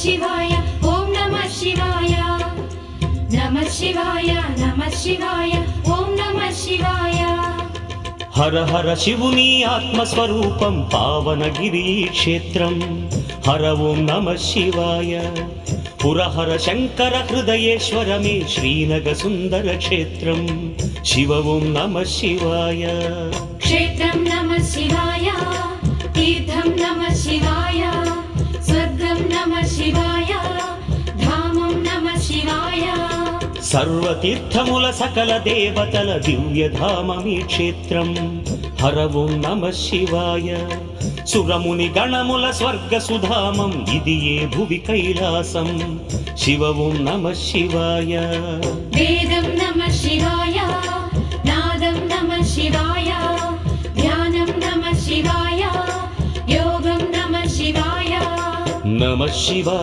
शिवाय ओम नमः शिवाय नमः शिवाय नमः शिवाय ओम नमः शिवाय हर हर शिवुनी आत्मस्वरूपं पावनगिरी क्षेत्रं हर ओं नमः शिवाय पुरहर शंकर हृदयेश्वर मे श्रीनगर सुंदर क्षेत्रं शिव ओं नमः शिवाय क्षेत्रं नमः शिवाय तीर्थं नमः शिवाय स्वर्गं नमः शिवाय धामं नमः शिवाय सर्वतीर्थमुल सकल देवतल दिव्यधाममी क्षेत्रं हर ओं नमः शिवाय सुरमुनि गणमुल स्वर्ग सुधामं इदिये भुवि कैलासं शिव ओं नमः शिवाय वेदं नमः शिवाय नादं नमः शिवाय ध्यानं नमः शिवाय योगं नमः शिवाय नमः शिवाय।